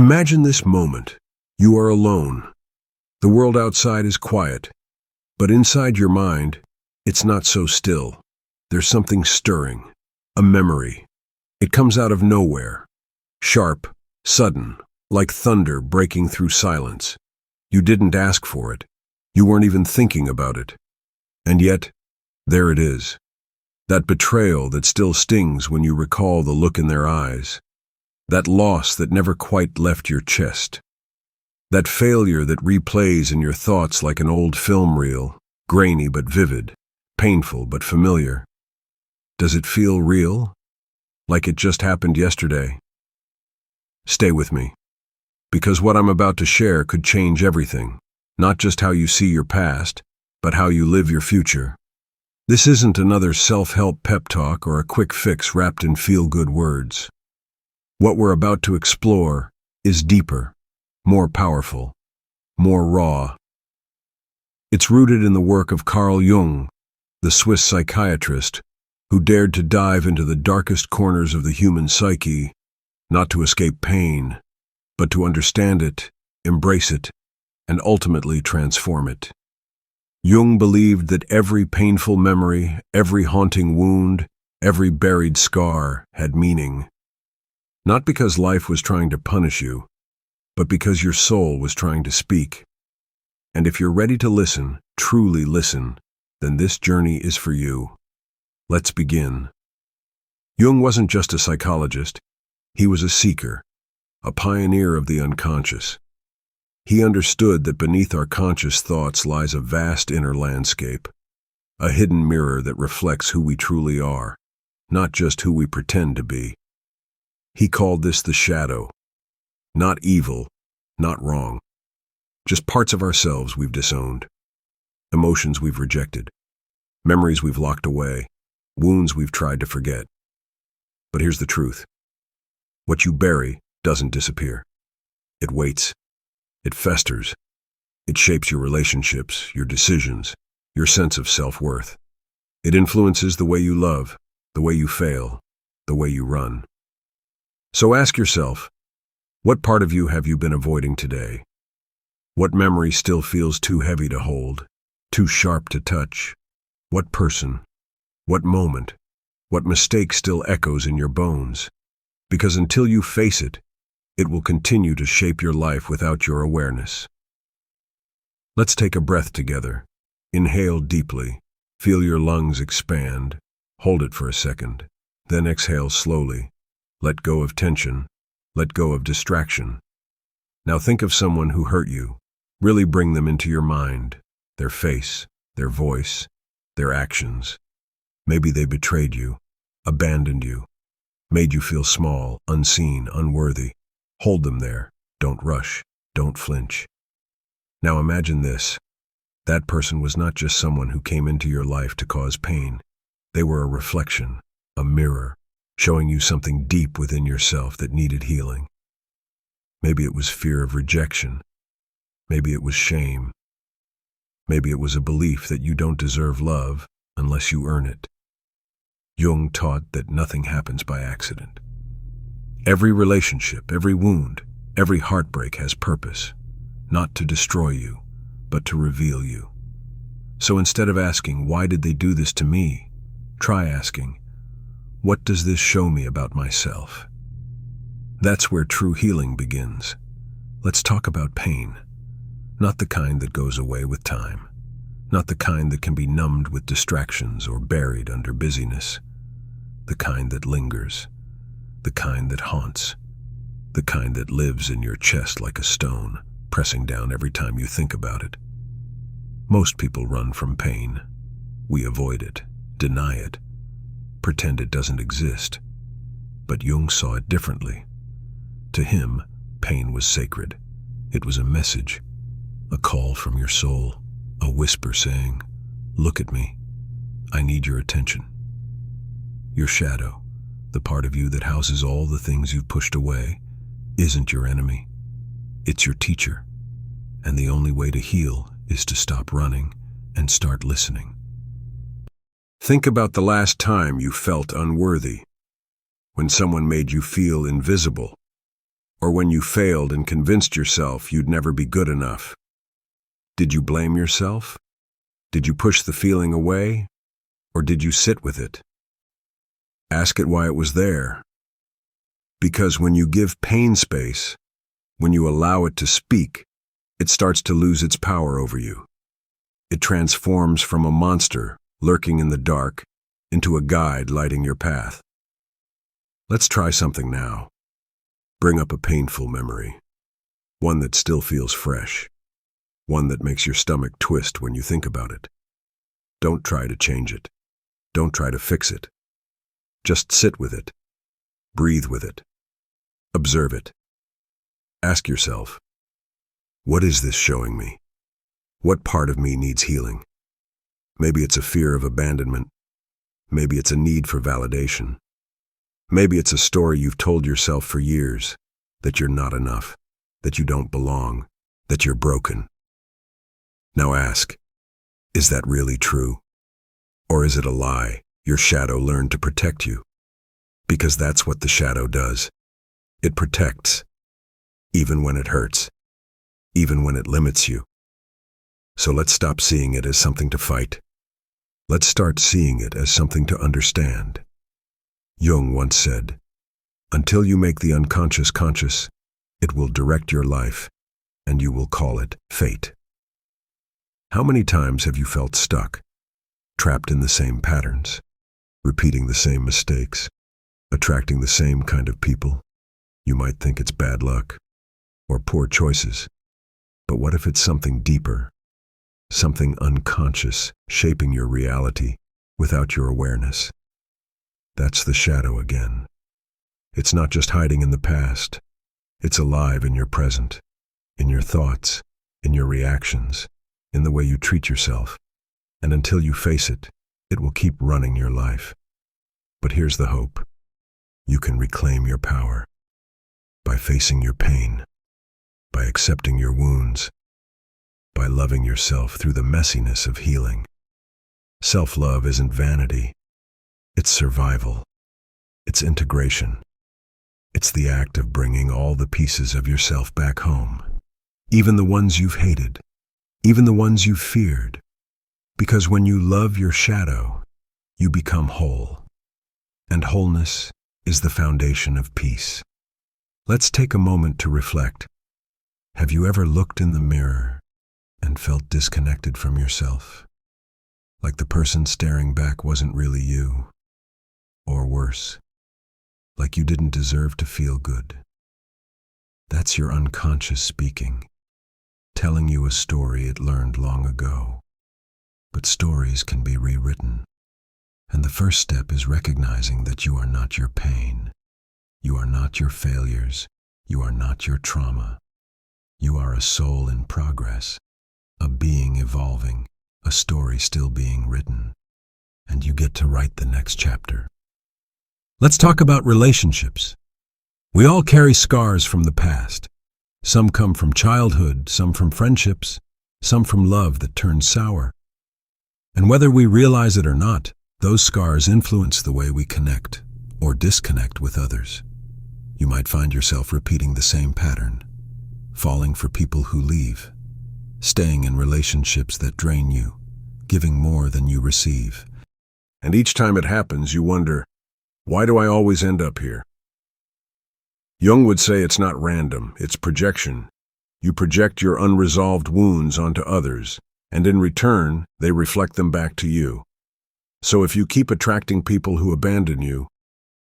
Imagine this moment. You are alone. The world outside is quiet, but inside your mind, it's not so still. There's something stirring, a memory. It comes out of nowhere, sharp, sudden, like thunder breaking through silence. You didn't ask for it. You weren't even thinking about it. And yet, there it is. That betrayal that still stings when you recall the look in their eyes. That loss that never quite left your chest. That failure that replays in your thoughts like an old film reel, grainy but vivid, painful but familiar. Does it feel real? Like it just happened yesterday? Stay with me, because what I'm about to share could change everything, not just how you see your past, but how you live your future. This isn't another self-help pep talk or a quick fix wrapped in feel-good words. What we're about to explore is deeper, more powerful, more raw. It's rooted in the work of Carl Jung, the Swiss psychiatrist, who dared to dive into the darkest corners of the human psyche, not to escape pain, but to understand it, embrace it, and ultimately transform it. Jung believed that every painful memory, every haunting wound, every buried scar had meaning. Not because life was trying to punish you, but because your soul was trying to speak. And if you're ready to listen, truly listen, then this journey is for you. Let's begin. Jung wasn't just a psychologist. He was a seeker, a pioneer of the unconscious. He understood that beneath our conscious thoughts lies a vast inner landscape, a hidden mirror that reflects who we truly are, not just who we pretend to be. He called this the shadow. Not evil, not wrong. Just parts of ourselves we've disowned, emotions we've rejected, memories we've locked away, wounds we've tried to forget. But here's the truth. What you bury doesn't disappear. It waits. It festers. It shapes your relationships, your decisions, your sense of self-worth. It influences the way you love, the way you fail, the way you run. So ask yourself, what part of you have you been avoiding today? What memory still feels too heavy to hold, too sharp to touch? What person? What moment? What mistake still echoes in your bones? Because until you face it, it will continue to shape your life without your awareness. Let's take a breath together. Inhale deeply. Feel your lungs expand. Hold it for a second. Then exhale slowly. Let go of tension. Let go of distraction. Now think of someone who hurt you. Really bring them into your mind. Their face, their voice, their actions. Maybe they betrayed you, abandoned you, made you feel small, unseen, unworthy. Hold them there. Don't rush. Don't flinch. Now imagine this. That person was not just someone who came into your life to cause pain. They were a reflection, a mirror, showing you something deep within yourself that needed healing. Maybe it was fear of rejection. Maybe it was shame. Maybe it was a belief that you don't deserve love unless you earn it. Jung taught that nothing happens by accident. Every relationship, every wound, every heartbreak has purpose, not to destroy you, but to reveal you. So instead of asking, why did they do this to me? Try asking, what does this show me about myself? That's where true healing begins. Let's talk about pain. Not the kind that goes away with time. Not the kind that can be numbed with distractions or buried under busyness. The kind that lingers. The kind that haunts. The kind that lives in your chest like a stone, pressing down every time you think about it. Most people run from pain. We avoid it, deny it, pretend it doesn't exist. But Jung saw it differently. To him, pain was sacred. It was a message, a call from your soul, a whisper saying, "Look at me. I need your attention." Your shadow, the part of you that houses all the things you've pushed away, isn't your enemy. It's your teacher. And the only way to heal is to stop running and start listening. Think about the last time you felt unworthy, when someone made you feel invisible, Or when you failed and convinced yourself you'd never be good enough? Did you blame yourself? Did you push the feeling away? Or did you sit with it? Ask it why it was there. Because when you give pain space, when you allow it to speak, it starts to lose its power over you. It transforms from a monster lurking in the dark into a guide lighting your path. Let's try something now. Bring up a painful memory, one that still feels fresh, one that makes your stomach twist when you think about it. Don't try to change it. Don't try to fix it. Just sit with it. Breathe with it. Observe it. Ask yourself, what is this showing me? What part of me needs healing? Maybe it's a fear of abandonment. Maybe it's a need for validation. Maybe it's a story you've told yourself for years, that you're not enough, that you don't belong, that you're broken. Now ask, is that really true? Or is it a lie your shadow learned to protect you? Because that's what the shadow does. It protects, even when it hurts, even when it limits you. So let's stop seeing it as something to fight. Let's start seeing it as something to understand. Jung once said, until you make the unconscious conscious, it will direct your life, and you will call it fate. How many times have you felt stuck, trapped in the same patterns, repeating the same mistakes, attracting the same kind of people? You might think it's bad luck or poor choices, but what if it's something deeper, something unconscious shaping your reality without your awareness? That's the shadow again. It's not just hiding in the past. It's alive in your present, in your thoughts, in your reactions, in the way you treat yourself. And until you face it, it will keep running your life. But here's the hope. You can reclaim your power by facing your pain, by accepting your wounds, by loving yourself through the messiness of healing. Self-love isn't vanity. It's survival. It's integration. It's the act of bringing all the pieces of yourself back home, even the ones you've hated, even the ones you've feared. Because when you love your shadow, you become whole. And wholeness is the foundation of peace. Let's take a moment to reflect. Have you ever looked in the mirror and felt disconnected from yourself? Like the person staring back wasn't really you? Or worse, like you didn't deserve to feel good? That's your unconscious speaking, telling you a story it learned long ago. But stories can be rewritten. And the first step is recognizing that you are not your pain. You are not your failures. You are not your trauma. You are a soul in progress, a being evolving, a story still being written. And you get to write the next chapter. Let's talk about relationships. We all carry scars from the past. Some come from childhood, some from friendships, some from love that turned sour. And whether we realize it or not, those scars influence the way we connect or disconnect with others. You might find yourself repeating the same pattern, falling for people who leave, staying in relationships that drain you, giving more than you receive. And each time it happens, you wonder, why do I always end up here? Jung would say it's not random, it's projection. You project your unresolved wounds onto others, and in return, they reflect them back to you. So if you keep attracting people who abandon you,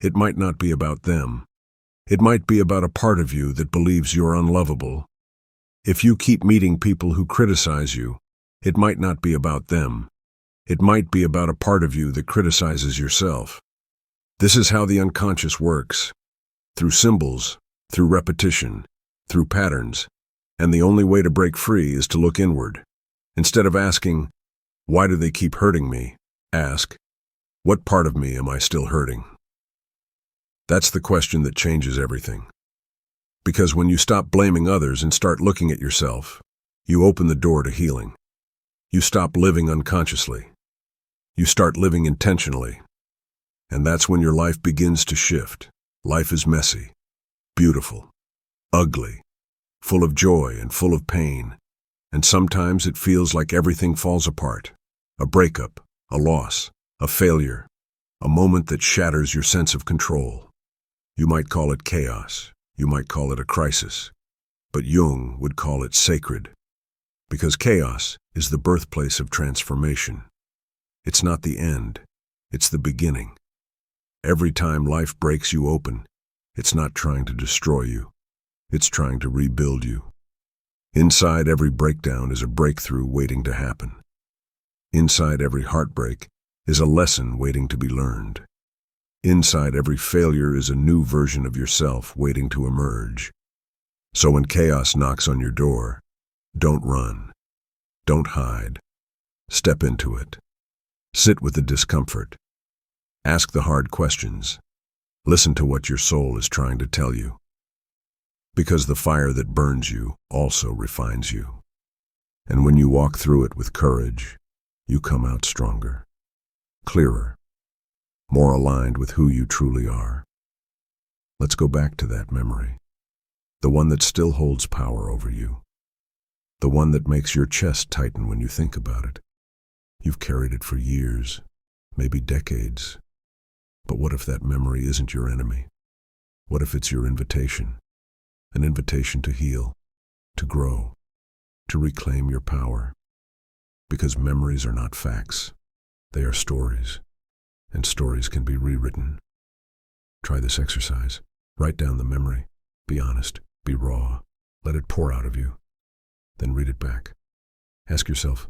it might not be about them. It might be about a part of you that believes you're unlovable. If you keep meeting people who criticize you, it might not be about them. It might be about a part of you that criticizes yourself. This is how the unconscious works, through symbols, through repetition, through patterns, and the only way to break free is to look inward. Instead of asking, why do they keep hurting me? Ask, what part of me am I still hurting? That's the question that changes everything. Because when you stop blaming others and start looking at yourself, you open the door to healing. You stop living unconsciously. You start living intentionally. And that's when your life begins to shift. Life is messy, beautiful, ugly, full of joy and full of pain. And sometimes it feels like everything falls apart. A breakup, a loss, a failure, a moment that shatters your sense of control. You might call it chaos, you might call it a crisis, but Jung would call it sacred, because chaos is the birthplace of transformation. It's not the end, it's the beginning. Every time life breaks you open, it's not trying to destroy you, it's trying to rebuild you. Inside every breakdown is a breakthrough waiting to happen. Inside every heartbreak is a lesson waiting to be learned. Inside every failure is a new version of yourself waiting to emerge. So when chaos knocks on your door, don't run. Don't hide. Step into it. Sit with the discomfort. Ask the hard questions. Listen to what your soul is trying to tell you. Because the fire that burns you also refines you. And when you walk through it with courage, you come out stronger, clearer, more aligned with who you truly are. Let's go back to that memory, the one that still holds power over you, the one that makes your chest tighten when you think about it. You've carried it for years, maybe decades. But what if that memory isn't your enemy? What if it's your invitation? An invitation to heal, to grow, to reclaim your power. Because memories are not facts, they are stories, and stories can be rewritten. Try this exercise. Write down the memory. Be honest, be raw, let it pour out of you. Then read it back. Ask yourself,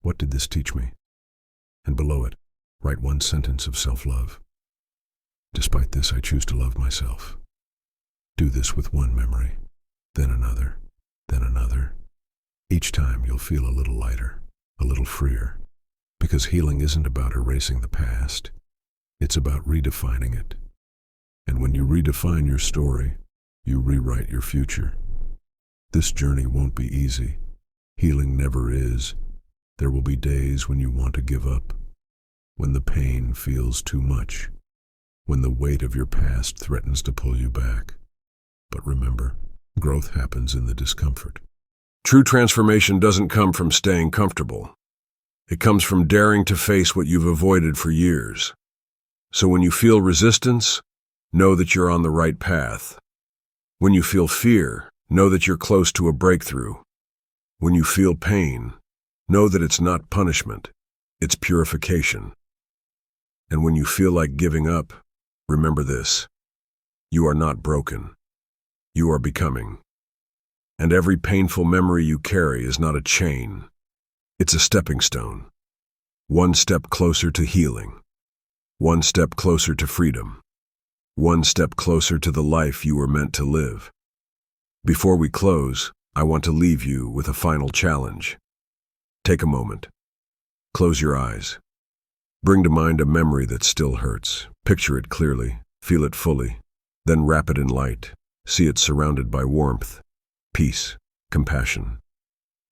what did this teach me? And below it, write one sentence of self-love. Despite this, I choose to love myself. Do this with one memory, then another, then another. Each time you'll feel a little lighter, a little freer, because healing isn't about erasing the past, it's about redefining it. And when you redefine your story, you rewrite your future. This journey won't be easy. Healing never is. There will be days when you want to give up, when the pain feels too much, when the weight of your past threatens to pull you back. But remember, growth happens in the discomfort. True transformation doesn't come from staying comfortable. It comes from daring to face what you've avoided for years. So when you feel resistance, know that you're on the right path. When you feel fear, know that you're close to a breakthrough. When you feel pain, know that it's not punishment, it's purification. And when you feel like giving up, remember this: you are not broken. You are becoming. And every painful memory you carry is not a chain. It's a stepping stone. One step closer to healing. One step closer to freedom. One step closer to the life you were meant to live. Before we close, I want to leave you with a final challenge. Take a moment. Close your eyes. Bring to mind a memory that still hurts. Picture it clearly. Feel it fully. Then wrap it in light. See it surrounded by warmth, peace, compassion.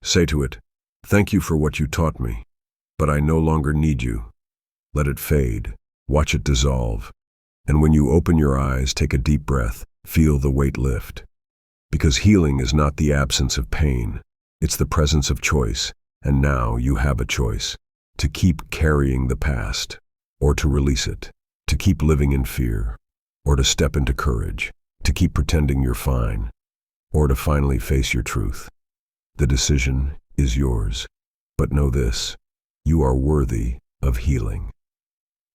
Say to it, "Thank you for what you taught me, but I no longer need you." Let it fade. Watch it dissolve. And when you open your eyes, take a deep breath. Feel the weight lift. Because healing is not the absence of pain. It's the presence of choice. And now you have a choice: to keep carrying the past, or to release it, to keep living in fear, or to step into courage, to keep pretending you're fine, or to finally face your truth. The decision is yours. But know this: you are worthy of healing.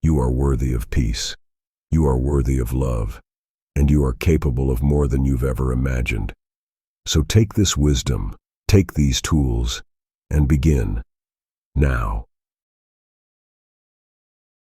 You are worthy of peace. You are worthy of love. And you are capable of more than you've ever imagined. So take this wisdom, take these tools, and begin now.